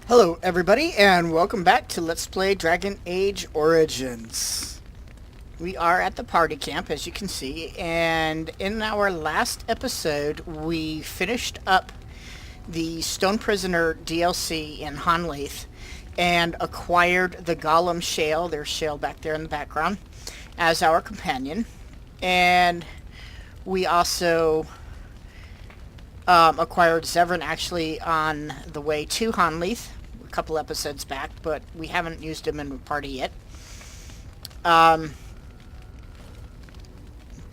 Hello everybody and welcome back to Let's Play Dragon Age Origins. We are at the party camp as you can see, and in our last episode we finished up the Stone Prisoner DLC in Honleith and acquired the Golem Shale, there's Shale back there in the background, as our companion. And we also acquired Zevran actually on the way to Honleith a couple episodes back, but we haven't used him in the party yet.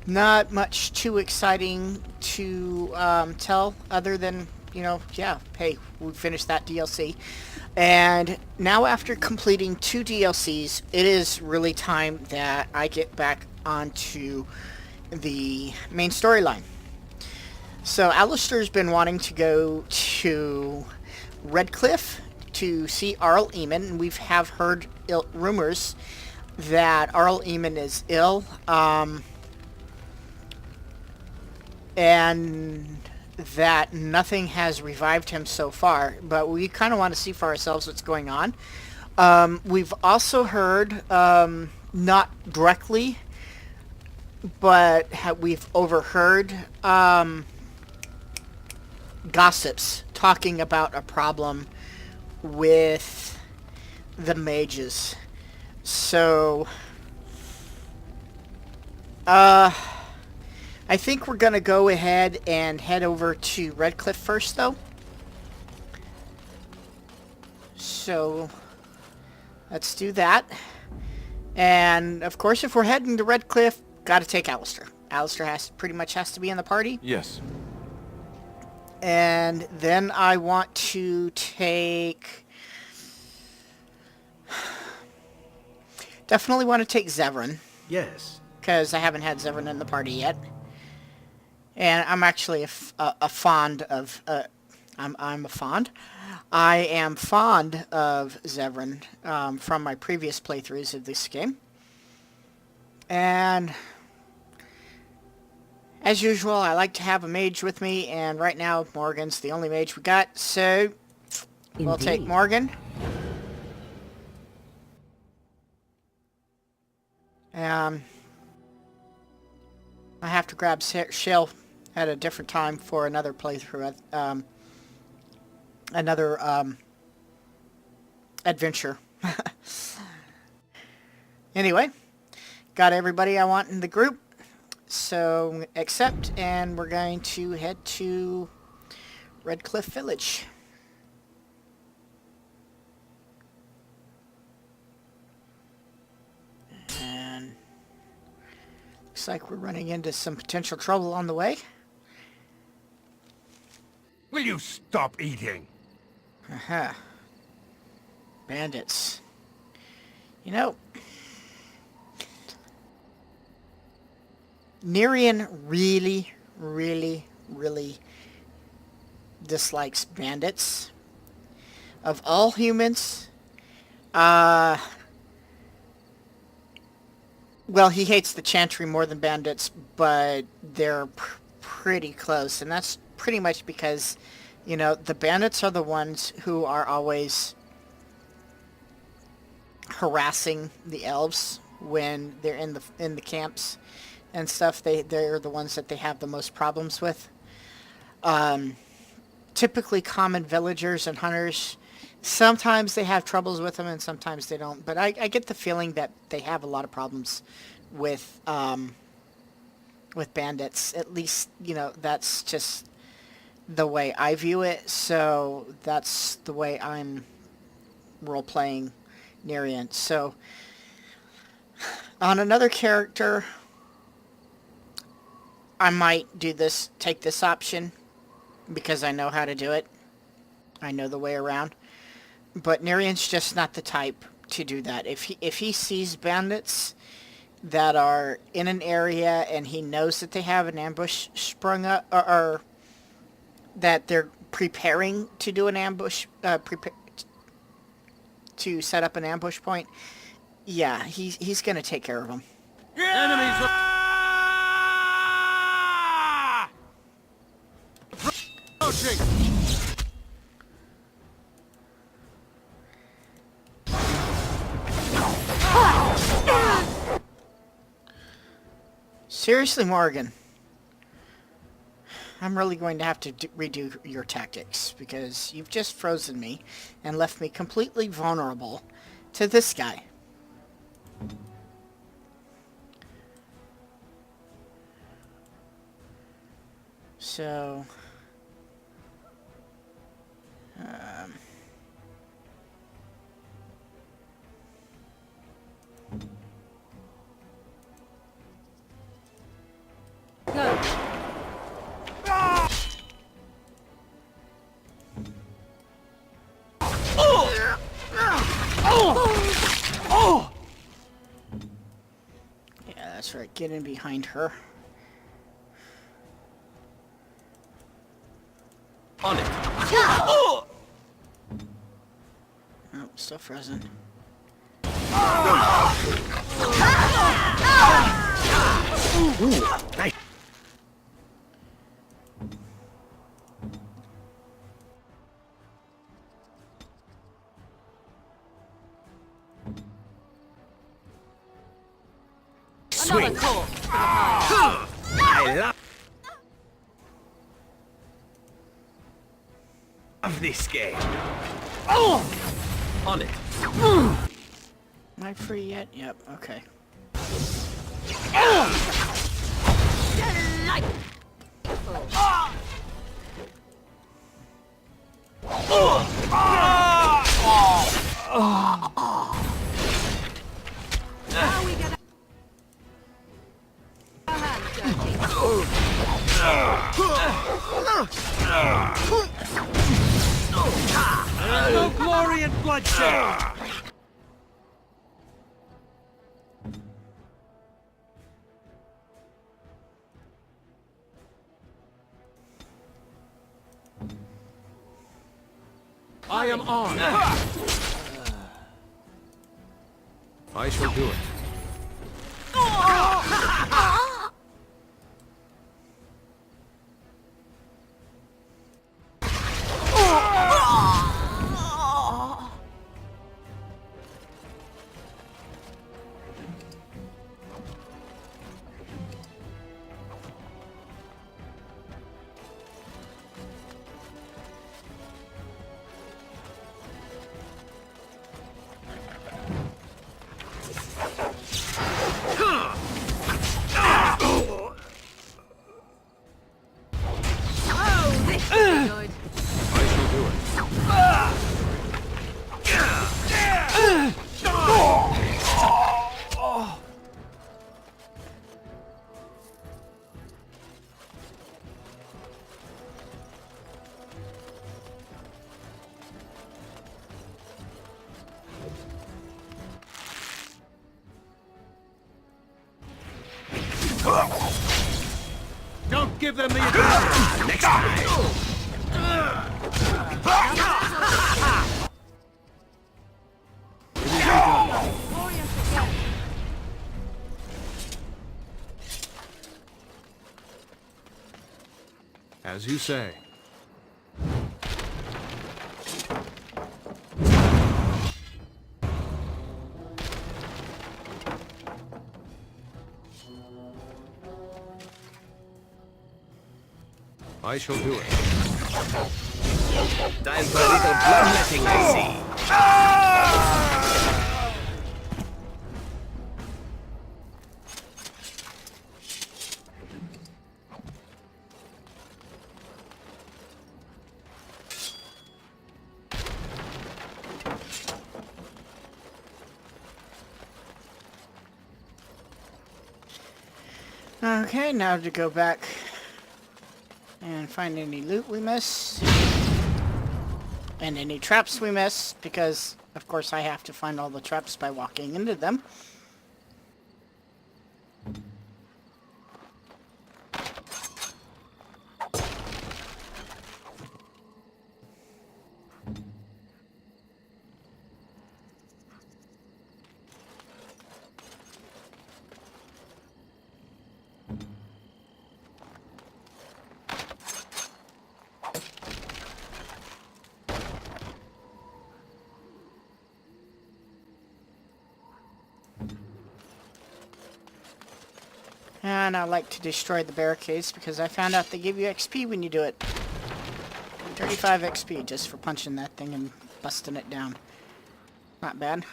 Not much too exciting to tell other than, yeah, hey, we finished that DLC. And now after completing 2 DLCs, it is really time that I get back onto the main storyline. So Alistair's been wanting to go to Redcliffe to see Arl Eamon, and we have heard rumors that Arl Eamon is ill, and that nothing has revived him so far, but we kind of want to see for ourselves what's going on. We've also heard, not directly, but we've overheard gossips talking about a problem with the mages. So I think we're gonna go ahead and head over to Redcliffe first though. So let's do that. And of course if we're heading to Redcliffe, gotta take Alistair. Alistair pretty much has to be in the party. Yes. And then I want to take... Definitely want to take Zevran. Yes. Because I haven't had Zevran in the party yet. And I'm actually a fond of... I'm a fond? I am fond of Zevran from my previous playthroughs of this game. And... as usual, I like to have a mage with me, and right now Morgan's the only mage we got, so we'll take Morgan. I have to grab Shale at a different time for another playthrough, another adventure. Anyway, got everybody I want in the group. So, accept, and we're going to head to Redcliffe Village. And looks like we're running into some potential trouble on the way. Will you stop eating? Aha. Bandits. You know... Nerian really dislikes bandits. Of all humans, well, he hates the Chantry more than bandits, but they're pretty close, and that's pretty much because, the bandits are the ones who are always harassing the elves when they're in the camps and stuff. They're the ones that they have the most problems with. Typically common villagers and hunters, sometimes they have troubles with them and sometimes they don't. But I get the feeling that they have a lot of problems with bandits. At least, that's just the way I view it. So that's the way I'm role-playing Nerian. So on another character... I might take this option, because I know how to do it. I know the way around. But Nerian's just not the type to do that. If he sees bandits that are in an area and he knows that they have an ambush sprung up, or that they're preparing to do an ambush, to set up an ambush point, yeah, he's going to take care of them. Enemies! Seriously, Morgan. I'm really going to have to redo your tactics because you've just frozen me and left me completely vulnerable to this guy. So, Go. yeah, that's right. Get in behind her. On it. Oh, still frozen. Ooh, nice. Another corpse for the pile. I love this game. On it. Am I free yet? Yep, okay. Now we get our hands dirty. No glory in bloodshed! I am on. I shall do it. Oh, this should be good. I shall do it. Don't give them the advantage! Next time. Glorious again. As you say. I shall do it. Time for a little bloodletting, I see. Okay, now to go back and find any loot we missed. And any traps we missed, because of course I have to find all the traps by walking into them. And I like to destroy the barricades because I found out they give you XP when you do it. 35 XP just for punching that thing and busting it down. Not bad.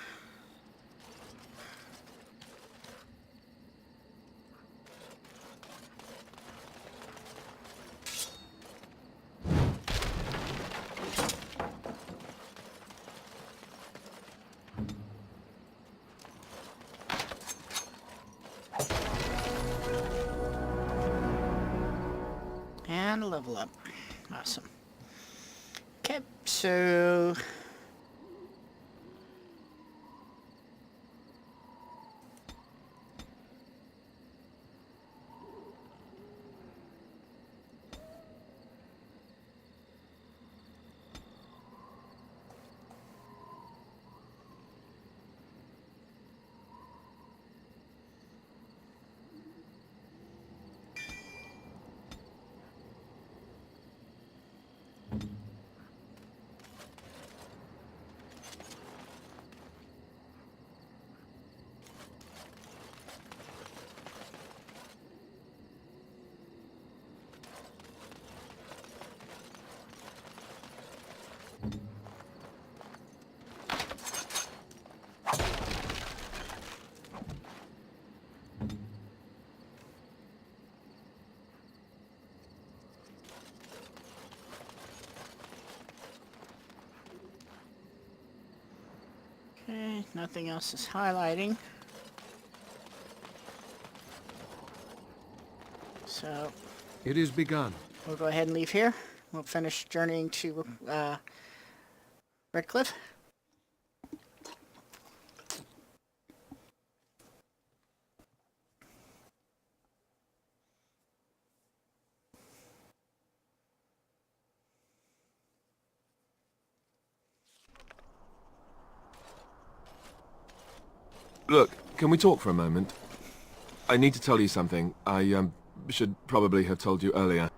And a level up. Awesome. Okay, so... Okay, nothing else is highlighting. So, It is begun. we'll go ahead and leave here. We'll finish journeying to Redcliffe. Look, can we talk for a moment? I need to tell you something. I, should probably have told you earlier.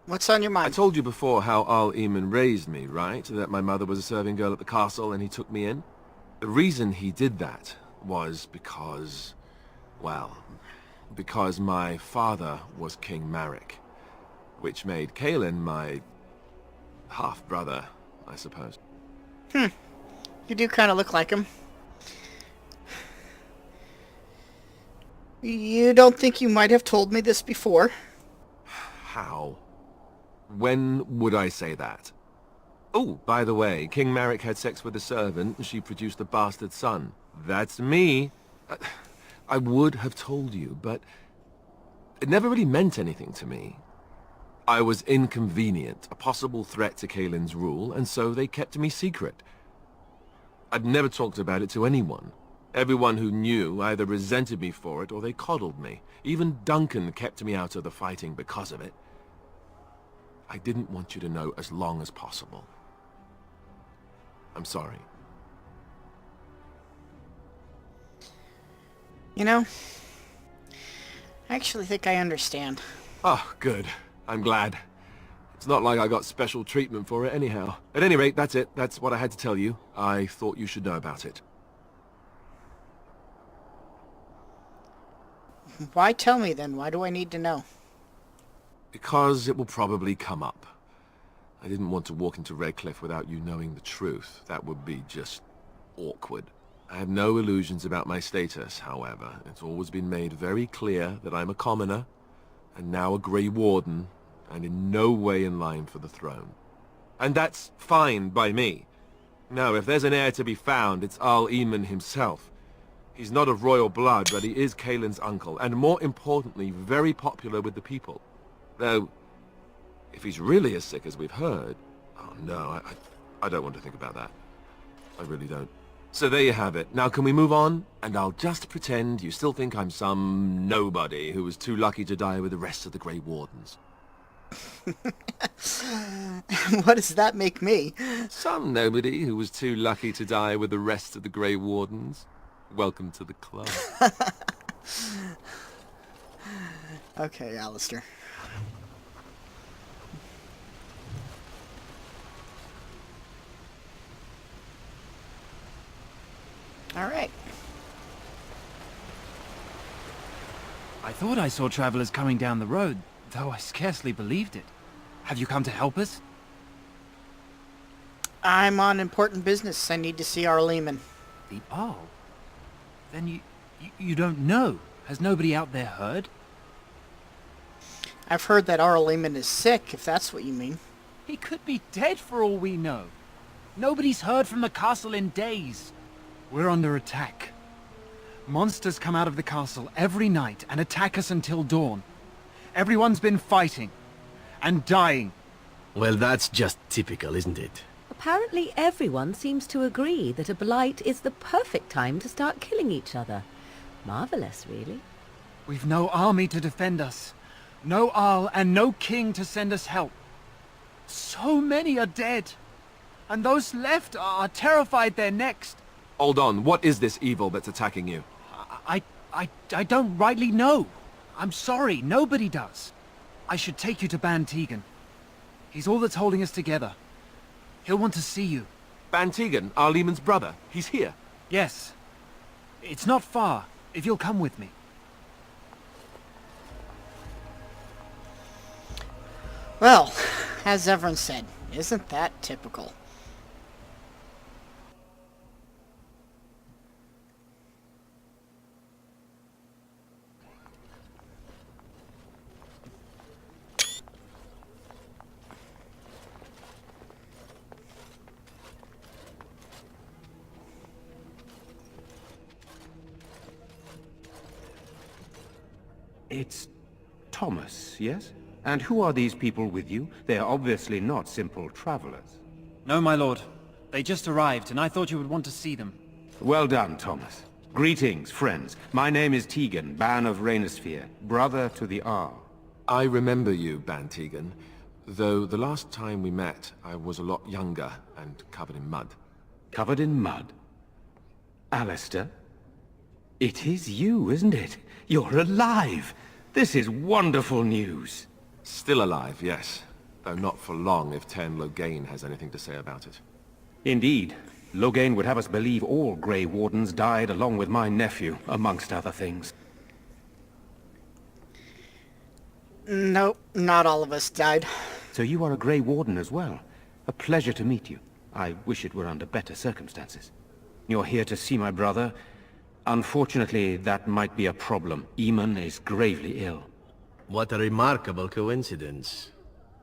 What's on your I mind? told you before how Al Eamon raised me, right? That my mother was a serving girl at the castle and he took me in. The reason he did that was because... well... because my father was King Marek. Which made Kaelin my... half-brother, I suppose. You do kind of look like him. You don't think you might have told me this before? How? When would I say that? Oh, by the way, King Marek had sex with a servant and she produced a bastard son. That's me. I would have told you, but it never really meant anything to me. I was inconvenient, a possible threat to Kaelin's rule, and so they kept me secret. I'd never talked about it to anyone. Everyone who knew either resented me for it or they coddled me. Even Duncan kept me out of the fighting because of it. I didn't want you to know as long as possible. I'm sorry. You know, I actually think I understand. Oh, good. I'm glad. It's not like I got special treatment for it anyhow. At any rate, that's it. That's what I had to tell you. I thought you should know about it. Why tell me then? Why do I need to know? Because it will probably come up. I didn't want to walk into Redcliffe without you knowing the truth. That would be just awkward. I have no illusions about my status, however. It's always been made very clear that I'm a commoner, and now a Grey Warden, and in no way in line for the throne. And that's fine by me. No, if there's an heir to be found, it's Al Eamon himself. He's not of royal blood, but he is Kaelin's uncle, and more importantly, very popular with the people. Though, if he's really as sick as we've heard... oh no, I don't want to think about that. I really don't. So there you have it. Now can we move on? And I'll just pretend you still think I'm some nobody who was too lucky to die with the rest of the Grey Wardens. What does that make me? Some nobody who was too lucky to die with the rest of the Grey Wardens. Welcome to the club. Okay, Alistair. All right. I thought I saw travelers coming down the road, though I scarcely believed it. Have you come to help us? I'm on important business. I need to see our Lehman. The Arl? Then you don't know. Has nobody out there heard? I've heard that our Lehman is sick, if that's what you mean. He could be dead for all we know. Nobody's heard from the castle in days. We're under attack. Monsters come out of the castle every night and attack us until dawn. Everyone's been fighting and dying. Well, that's just typical, isn't it? Apparently everyone seems to agree that a blight is the perfect time to start killing each other. Marvelous, really. We've no army to defend us. No Arl and no king to send us help. So many are dead. And those left are terrified they're next. Hold on, what is this evil that's attacking you? I don't rightly know. I'm sorry, nobody does. I should take you to Ban Tegan. He's all that's holding us together. He'll want to see you. Ban Tegan, our Lehman's brother. He's here. Yes. It's not far, if you'll come with me. Well, as everyone said, isn't that typical? It's Thomas, yes? And who are these people with you? They are obviously not simple travelers. No, my lord. They just arrived, and I thought you would want to see them. Well done, Thomas. Greetings, friends. My name is Tegan, Ban of Rainersphere, brother to the Arl. I remember you, Ban Tegan, though the last time we met, I was a lot younger and covered in mud. Covered in mud? Alistair? It is you, isn't it? You're alive! This is wonderful news. Still alive, yes. Though not for long if Ten Loghain has anything to say about it. Indeed. Loghain would have us believe all Grey Wardens died along with my nephew, amongst other things. Nope, not all of us died. So you are a Grey Warden as well. A pleasure to meet you. I wish it were under better circumstances. You're here to see my brother. Unfortunately, that might be a problem. Eamon is gravely ill. What a remarkable coincidence.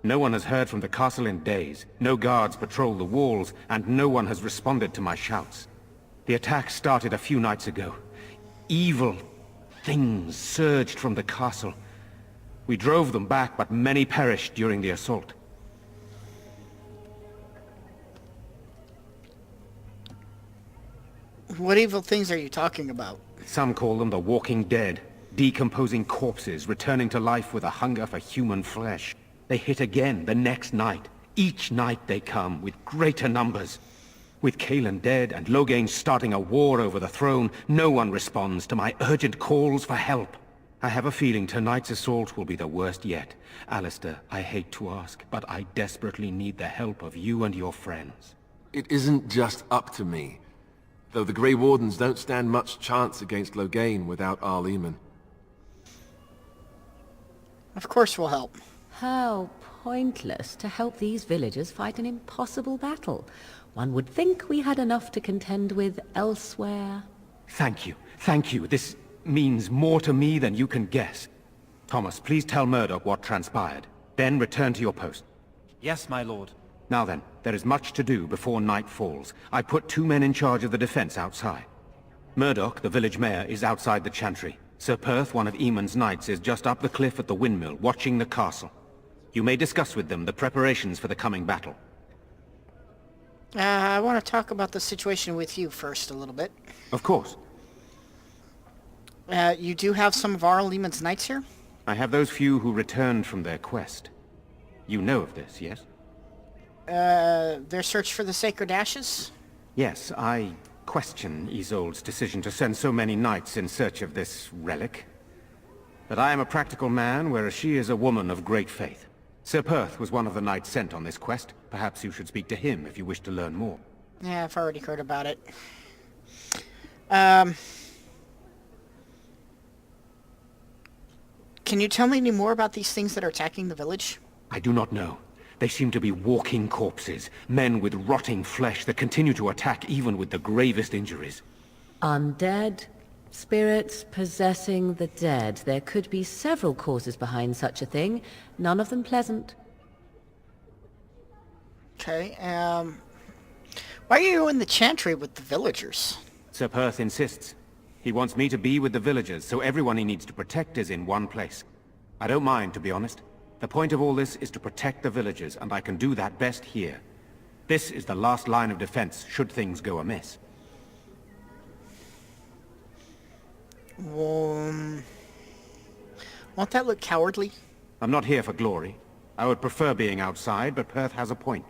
No one has heard from the castle in days. No guards patrol the walls, and no one has responded to my shouts. The attack started a few nights ago. Evil things surged from the castle. We drove them back, but many perished during the assault. What evil things are you talking about? Some call them the Walking Dead. Decomposing corpses, returning to life with a hunger for human flesh. They hit again the next night. Each night they come, with greater numbers. With Cailan dead and Loghain starting a war over the throne, no one responds to my urgent calls for help. I have a feeling tonight's assault will be the worst yet. Alistair, I hate to ask, but I desperately need the help of you and your friends. It isn't just up to me. Though the Grey Wardens don't stand much chance against Loghain without Arl Eamon. Of course we'll help. How pointless to help these villagers fight an impossible battle. One would think we had enough to contend with elsewhere. Thank you. Thank you. This means more to me than you can guess. Thomas, please tell Murdoch what transpired. Then return to your post. Yes, my lord. Now then, there is much to do before night falls. I put 2 men in charge of the defense outside. Murdoch, the village mayor, is outside the chantry. Sir Perth, one of Eamon's knights, is just up the cliff at the windmill, watching the castle. You may discuss with them the preparations for the coming battle. I want to talk about the situation with you first a little bit. Of course. You do have some of Arl Eamon's knights here? I have those few who returned from their quest. You know of this, yes? Their search for the Sacred Ashes? Yes, I question Isolde's decision to send so many knights in search of this relic. But I am a practical man, whereas she is a woman of great faith. Sir Perth was one of the knights sent on this quest. Perhaps you should speak to him if you wish to learn more. Yeah, I've already heard about it. Can you tell me any more about these things that are attacking the village? I do not know. They seem to be walking corpses, men with rotting flesh that continue to attack even with the gravest injuries. Undead, spirits possessing the dead. There could be several causes behind such a thing, none of them pleasant. Okay, why are you in the chantry with the villagers? Sir Perth insists. He wants me to be with the villagers, so everyone he needs to protect is in one place. I don't mind, to be honest. The point of all this is to protect the villagers, and I can do that best here. This is the last line of defense, should things go amiss. Won't that look cowardly? I'm not here for glory. I would prefer being outside, but Perth has a point.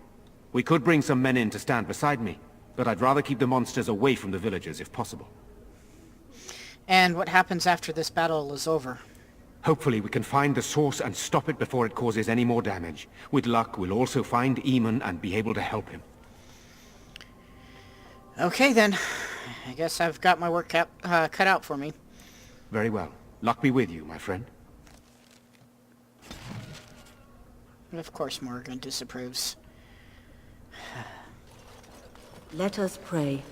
We could bring some men in to stand beside me, but I'd rather keep the monsters away from the villagers if possible. And what happens after this battle is over? Hopefully we can find the source and stop it before it causes any more damage. With luck, we'll also find Eamon and be able to help him. Okay then. I guess I've got my work cut out for me. Very well. Luck be with you, my friend. And of course Morgan disapproves. Let us pray.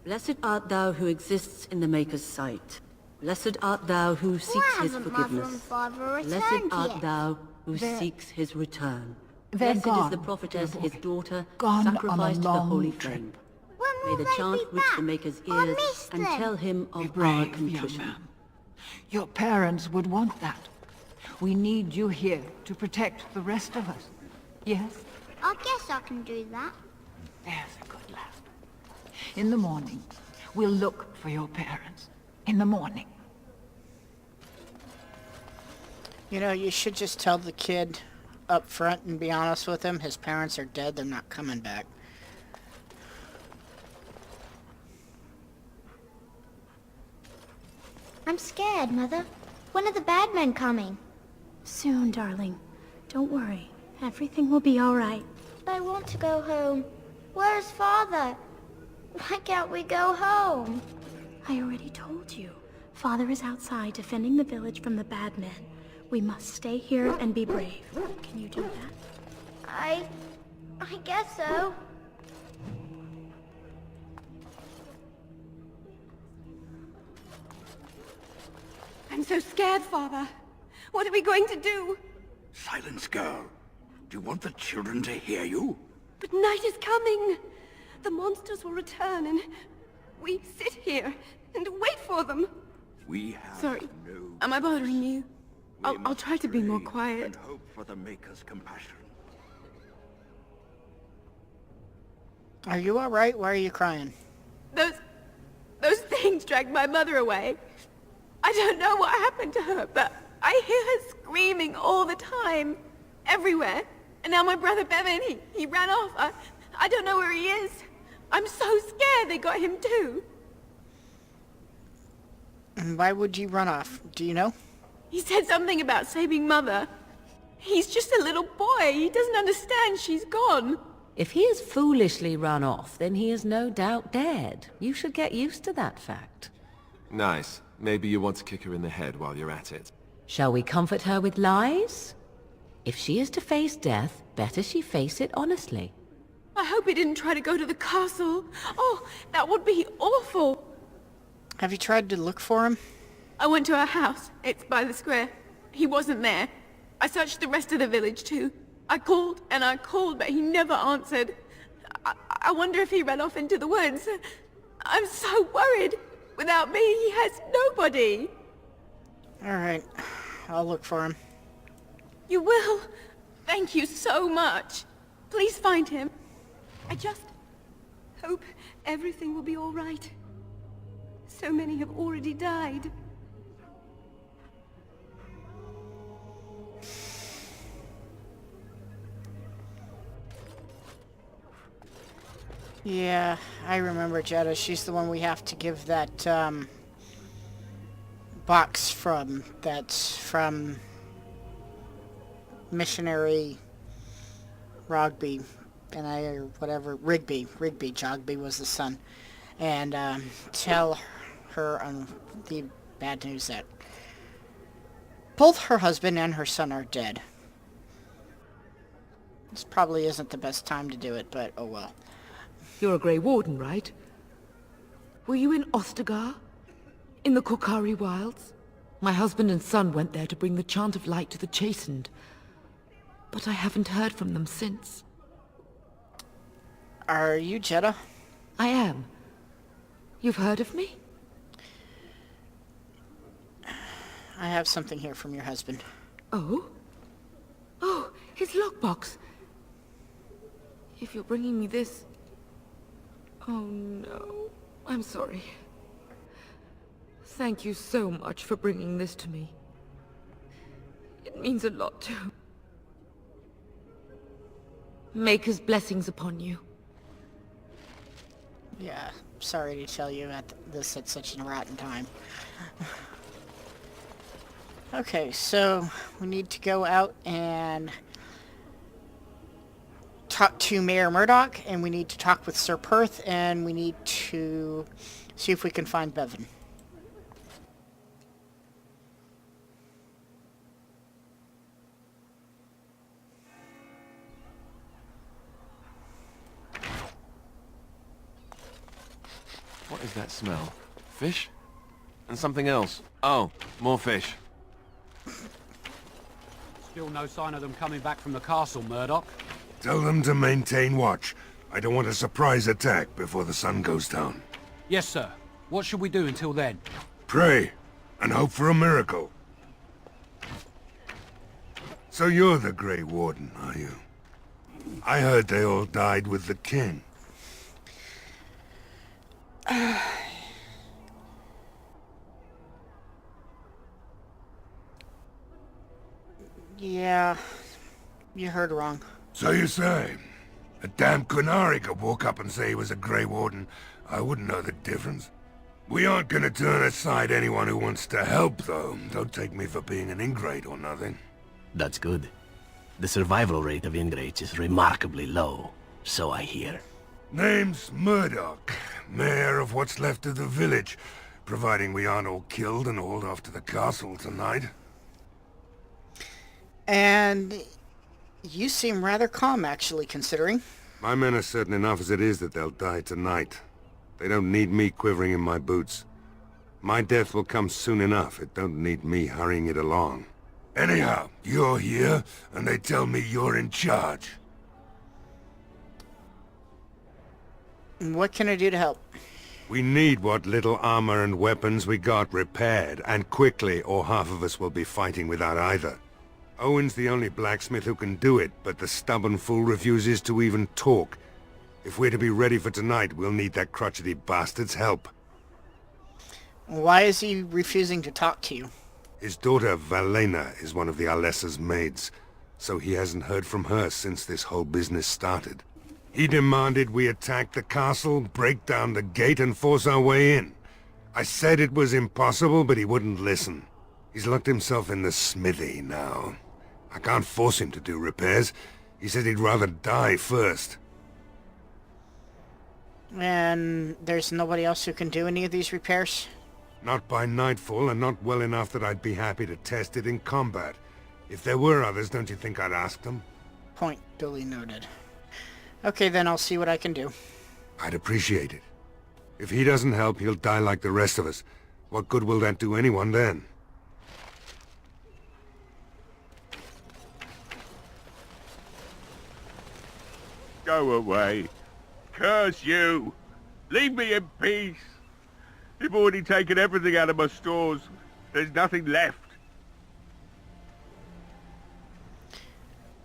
Blessed art thou who exists in the Maker's sight. Blessed art thou who seeks his forgiveness. Blessed art thou who seeks his return. Blessed is the prophetess, his daughter, sacrificed to the holy flame. May the chant reach the Maker's ears and tell him of our contrition. Your parents would want that. We need you here to protect the rest of us. Yes? I guess I can do that. There's a good lad. In the morning, we'll look for your parents. In the morning. You know, you should just tell the kid up front and be honest with him. His parents are dead, they're not coming back. I'm scared, Mother. When are the bad men coming? Soon, darling. Don't worry. Everything will be all right. I want to go home. Where's Father? Why can't we go home? I already told you. Father is outside defending the village from the bad men. We must stay here and be brave. Can you do that? I guess so. I'm so scared, Father. What are we going to do? Silence, girl. Do you want the children to hear you? But night is coming. The monsters will return and we sit here and wait for them. We have Sorry. no... Am I bothering you? I'll try to be more pray quiet. And hope for the Maker's compassion. Are you alright? Why are you crying? Those things dragged my mother away. I don't know what happened to her, but I hear her screaming all the time. Everywhere. And now my brother Bevan, he ran off. I don't know where he is. I'm so scared they got him too. And why would you run off? Do you know? He said something about saving Mother. He's just a little boy. He doesn't understand she's gone. If he has foolishly run off, then he is no doubt dead. You should get used to that fact. Nice. Maybe you want to kick her in the head while you're at it. Shall we comfort her with lies? If she is to face death, better she face it honestly. I hope he didn't try to go to the castle. Oh, that would be awful. Have you tried to look for him? I went to our house. It's by the square. He wasn't there. I searched the rest of the village too. I called and I called, but he never answered. I wonder if he ran off into the woods. I'm so worried. Without me, he has nobody. Alright. I'll look for him. You will? Thank you so much. Please find him. I just hope everything will be all right. So many have already died. Yeah, I remember Jetta. She's the one we have to give that, box from. That's from missionary Rogby, or whatever, Rigby. Jogby was the son. and tell her the bad news that both her husband and her son are dead. This probably isn't the best time to do it, but oh well. You're a Grey Warden, right? Were you in Ostagar? In the Korkari Wilds? My husband and son went there to bring the Chant of Light to the Chastened. But I haven't heard from them since. Are you Jeddah? I am. You've heard of me? I have something here from your husband. Oh? Oh, his lockbox. If you're bringing me this... Oh no. I'm sorry. Thank you so much for bringing this to me. It means a lot to... Maker's blessings upon you. Yeah, sorry to tell you this at such a rotten time. Okay, so we need to go out and talk to Mayor Murdoch, and we need to talk with Sir Perth, and we need to see if we can find Bevan. What is that smell? Fish? And something else. Oh, more fish. Still no sign of them coming back from the castle, Murdoch. Tell them to maintain watch. I don't want a surprise attack before the sun goes down. Yes, sir. What should we do until then? Pray, and hope for a miracle. So you're the Grey Warden, are you? I heard they all died with the king. Yeah, you heard wrong. So you say? A damn Qunari could walk up and say he was a Grey Warden. I wouldn't know the difference. We aren't gonna turn aside anyone who wants to help, though. Don't take me for being an ingrate or nothing. That's good. The survival rate of ingrates is remarkably low, so I hear. Name's Murdoch, mayor of what's left of the village, providing we aren't all killed and hauled off to the castle tonight. And you seem rather calm, actually, considering. My men are certain enough as it is that they'll die tonight. They don't need me quivering in my boots. My death will come soon enough. It don't need me hurrying it along. Anyhow, you're here, and they tell me you're in charge. What can I do to help? We need what little armor and weapons we got repaired, and quickly, or half of us will be fighting without either. Owen's the only blacksmith who can do it, but the stubborn fool refuses to even talk. If we're to be ready for tonight, we'll need that crotchety bastard's help. Why is he refusing to talk to you? His daughter, Valena, is one of the Alessa's maids, so he hasn't heard from her since this whole business started. He demanded we attack the castle, break down the gate, and force our way in. I said it was impossible, but he wouldn't listen. He's locked himself in the smithy now. I can't force him to do repairs. He said he'd rather die first. And there's nobody else who can do any of these repairs? Not by nightfall, and not well enough that I'd be happy to test it in combat. If there were others, don't you think I'd ask them? Point duly noted. Okay, then I'll see what I can do. I'd appreciate it. If he doesn't help, he'll die like the rest of us. What good will that do anyone then? Go away. Curse you! Leave me in peace! You've already taken everything out of my stores. There's nothing left.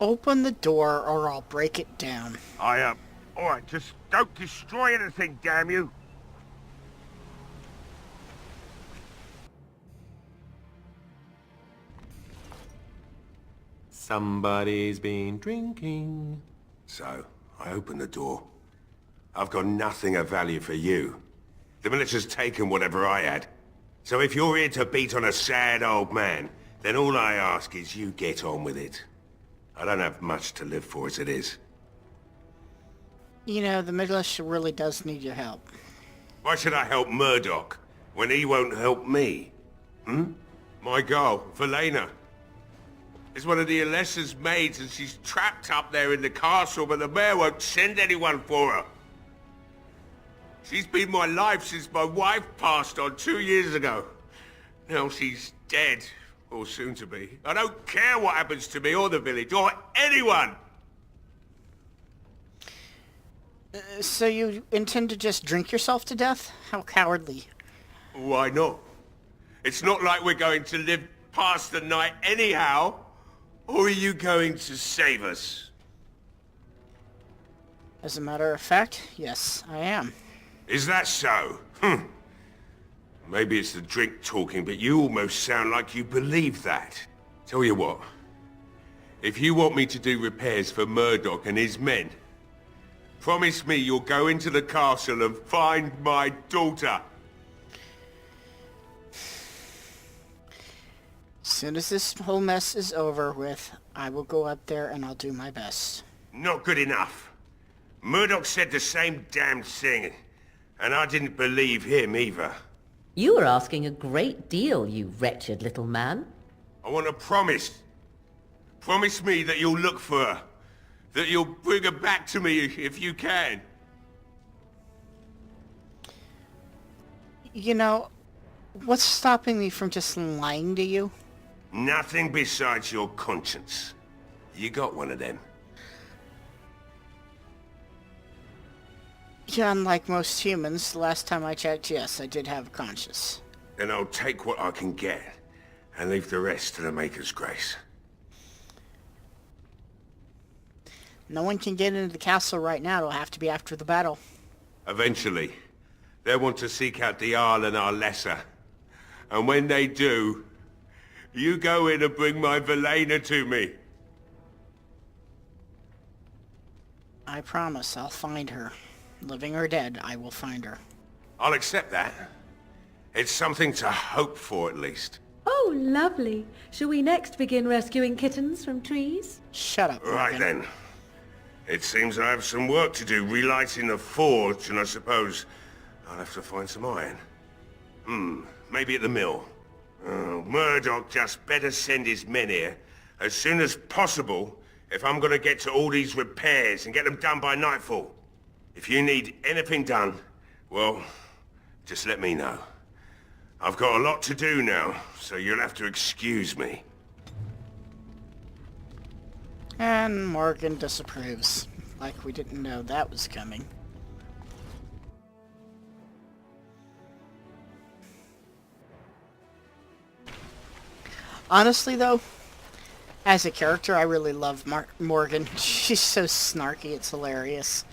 Open the door or I'll break it down. I am. Alright, just don't destroy anything, damn you! Somebody's been drinking. So, I open the door. I've got nothing of value for you. The militia's taken whatever I had. So if you're here to beat on a sad old man, then all I ask is you get on with it. I don't have much to live for as it is. You know, the militia really does need your help. Why should I help Murdoch when he won't help me? My girl, Velena, is one of the Alessa's maids and she's trapped up there in the castle, but the mayor won't send anyone for her. She's been my life since my wife passed on 2 years ago. Now she's dead, or soon to be. I don't care what happens to me or the village, or anyone! So you intend to just drink yourself to death? How cowardly. Why not? It's not like we're going to live past the night anyhow. Or are you going to save us? As a matter of fact, yes, I am. Is that so? Maybe it's the drink talking, but you almost sound like you believe that. Tell you what, if you want me to do repairs for Murdoch and his men, promise me you'll go into the castle and find my daughter. As soon as this whole mess is over with, I will go up there and I'll do my best. Not good enough. Murdoch said the same damn thing, and I didn't believe him either. You are asking a great deal, you wretched little man. I want a promise. Promise me that you'll look for her. That you'll bring her back to me if you can. You know, what's stopping me from just lying to you? Nothing besides your conscience. You got one of them. Yeah, unlike most humans, the last time I checked, yes, I did have a conscience. Then I'll take what I can get, and leave the rest to the Maker's grace. No one can get into the castle right now. It'll have to be after the battle. Eventually, they'll want to seek out the Arl and our Lesser. And when they do, you go in and bring my Velena to me. I promise I'll find her. Living or dead, I will find her. I'll accept that. It's something to hope for, at least. Oh, lovely. Shall we next begin rescuing kittens from trees? Shut up, Right Morgan. then. It seems I have some work to do relighting the forge, and I suppose I'll have to find some iron. Maybe at the mill. Murdoch just better send his men here as soon as possible if I'm gonna get to all these repairs and get them done by nightfall. If you need anything done, well, just let me know. I've got a lot to do now, so you'll have to excuse me. And Morgan disapproves. Like we didn't know that was coming. Honestly, though, as a character, I really love Morgan. She's so snarky, it's hilarious.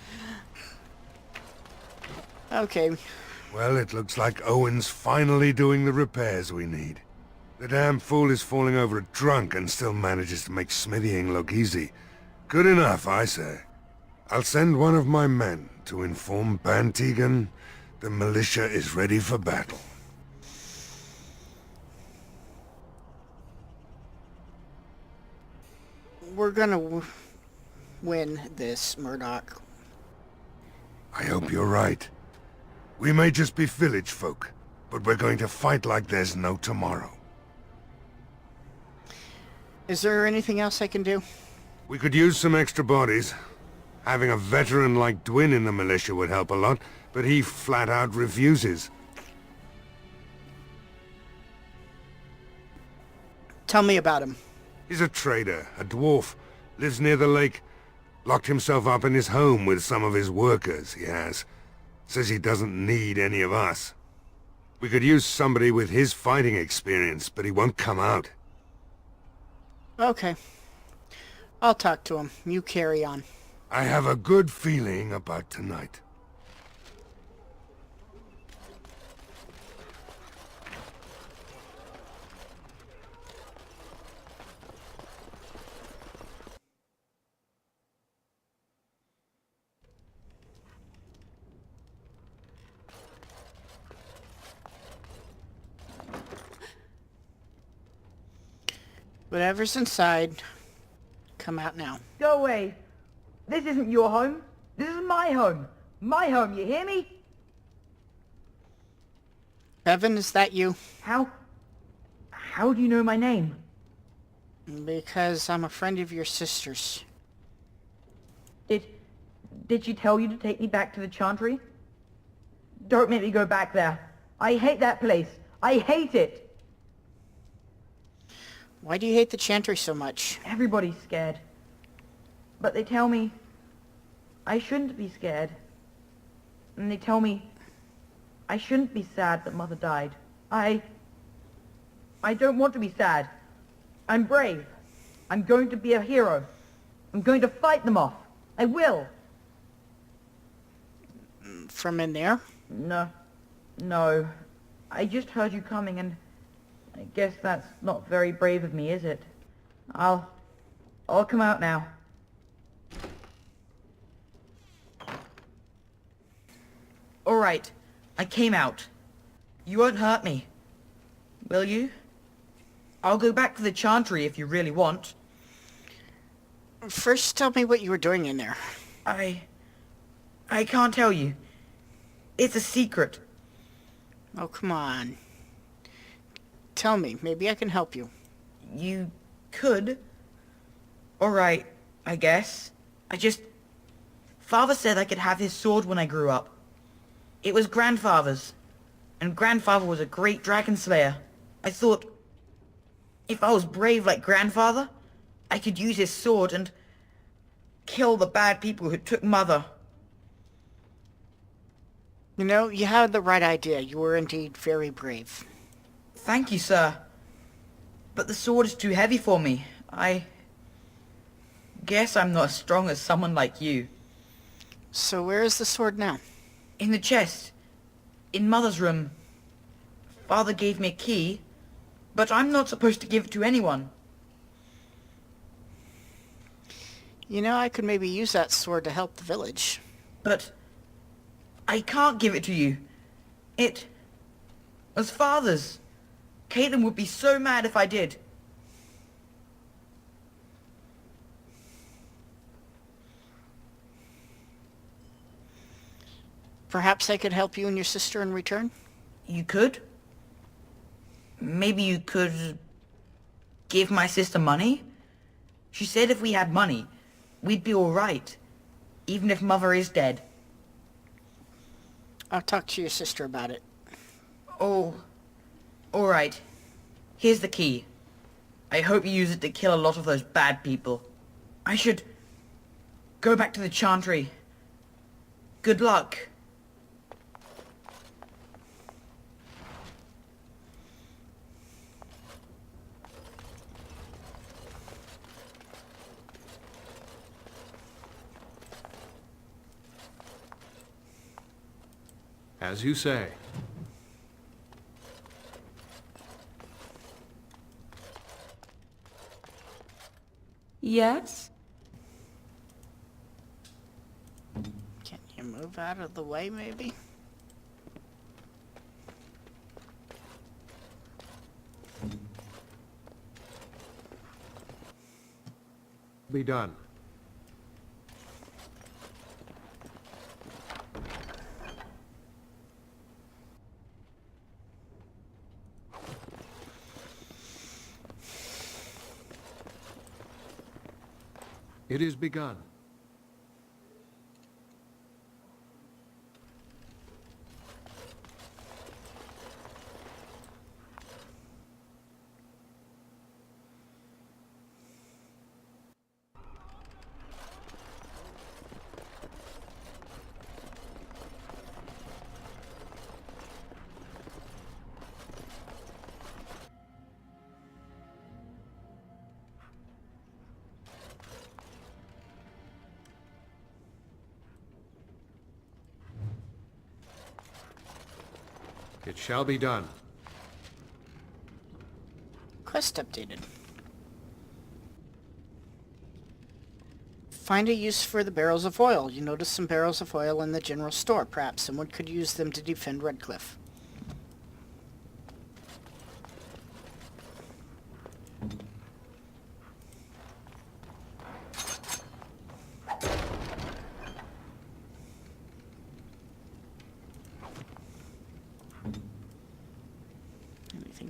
Okay. Well, it looks like Owen's finally doing the repairs we need. The damn fool is falling over a drunk and still manages to make smithying look easy. Good enough, I say. I'll send one of my men to inform Bantegan the militia is ready for battle. We're gonna win this, Murdoch. I hope you're right. We may just be village folk, but we're going to fight like there's no tomorrow. Is there anything else I can do? We could use some extra bodies. Having a veteran like Dwin in the militia would help a lot, but he flat out refuses. Tell me about him. He's a trader, a dwarf, lives near the lake. Locked himself up in his home with some of his workers, he has. Says he doesn't need any of us. We could use somebody with his fighting experience, but he won't come out. Okay. I'll talk to him. You carry on. I have a good feeling about tonight. Whatever's inside, come out now. Go away. This isn't your home. This is my home. My home, you hear me? Bevan, is that you? How do you know my name? Because I'm a friend of your sister's. Did she tell you to take me back to the Chantry? Don't make me go back there. I hate that place. I hate it. Why do you hate the Chantry so much? Everybody's scared. But they tell me I shouldn't be scared. And they tell me I shouldn't be sad that Mother died. I don't want to be sad. I'm brave. I'm going to be a hero. I'm going to fight them off. I will. From in there? No. I just heard you coming and I guess that's not very brave of me, is it? I'll come out now. Alright, I came out. You won't hurt me. Will you? I'll go back to the Chantry if you really want. First, tell me what you were doing in there. I can't tell you. It's a secret. Oh, come on. Tell me. Maybe I can help you. You could. Alright, I guess. Father said I could have his sword when I grew up. It was Grandfather's. And Grandfather was a great dragon slayer. I thought, if I was brave like Grandfather, I could use his sword and kill the bad people who took Mother. You know, you had the right idea. You were indeed very brave. Thank you, sir. But the sword is too heavy for me. I guess I'm not as strong as someone like you. So where is the sword now? In the chest. In Mother's room. Father gave me a key, but I'm not supposed to give it to anyone. You know, I could maybe use that sword to help the village. But I can't give it to you. It was Father's. Caitlin would be so mad if I did. Perhaps I could help you and your sister in return? You could? Maybe you could give my sister money? She said if we had money, we'd be alright. Even if Mother is dead. I'll talk to your sister about it. Oh, alright. Here's the key. I hope you use it to kill a lot of those bad people. I should go back to the Chantry. Good luck. As you say. Yes? Can you move out of the way, maybe? Be done. It is begun. It shall be done. Quest updated. Find a use for the barrels of oil. You notice some barrels of oil in the general store. Perhaps someone could use them to defend Redcliffe.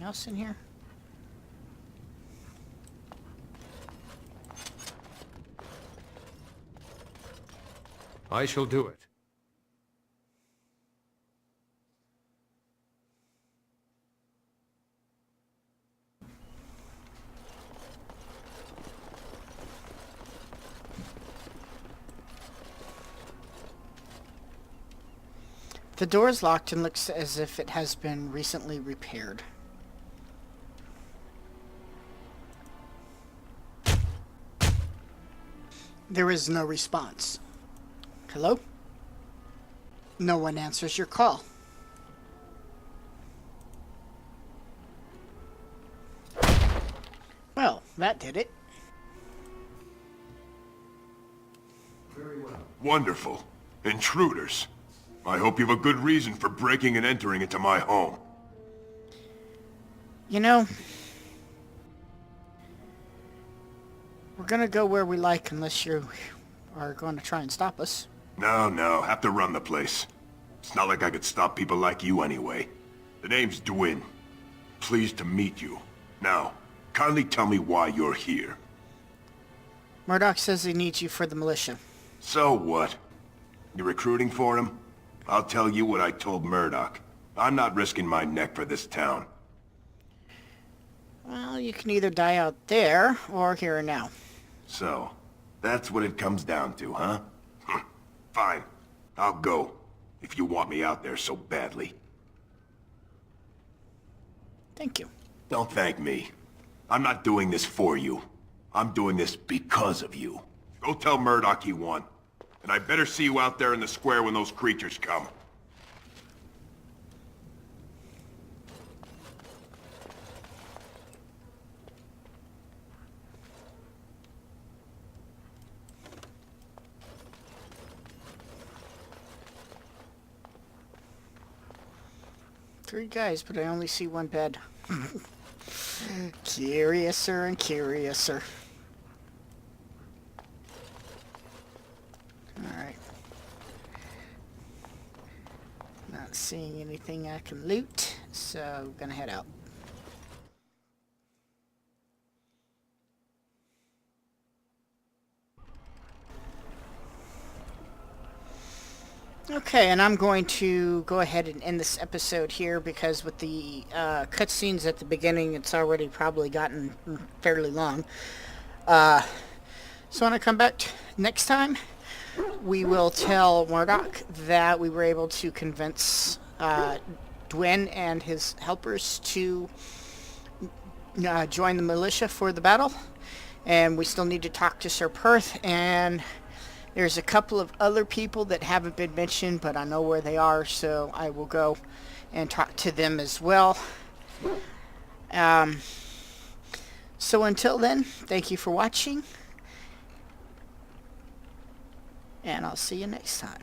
anything else in here? I shall do it. The door is locked and looks as if it has been recently repaired. There is no response. Hello? No one answers your call. Well, that did it. Wonderful. Intruders. I hope you have a good reason for breaking and entering into my home. You know, we're gonna go where we like unless you are going to try and stop us. No, have to run the place. It's not like I could stop people like you anyway. The name's Dwyn. Pleased to meet you. Now, kindly tell me why you're here. Murdoch says he needs you for the militia. So what? You're recruiting for him? I'll tell you what I told Murdoch. I'm not risking my neck for this town. Well, you can either die out there or here and now. So, that's what it comes down to, huh? Fine. I'll go, if you want me out there so badly. Thank you. Don't thank me. I'm not doing this for you. I'm doing this because of you. Go tell Murdoch he won. And I better see you out there in the square when those creatures come. Three guys, but I only see one bed. Curiouser and curiouser. Alright. Not seeing anything I can loot, so gonna head out. Okay, and I'm going to go ahead and end this episode here because with the cutscenes at the beginning, it's already probably gotten fairly long. So when I come back next time, we will tell Murdoch that we were able to convince Dwyn and his helpers to join the militia for the battle. And we still need to talk to Sir Perth, and there's a couple of other people that haven't been mentioned, but I know where they are, so I will go and talk to them as well. So until then, thank you for watching, and I'll see you next time.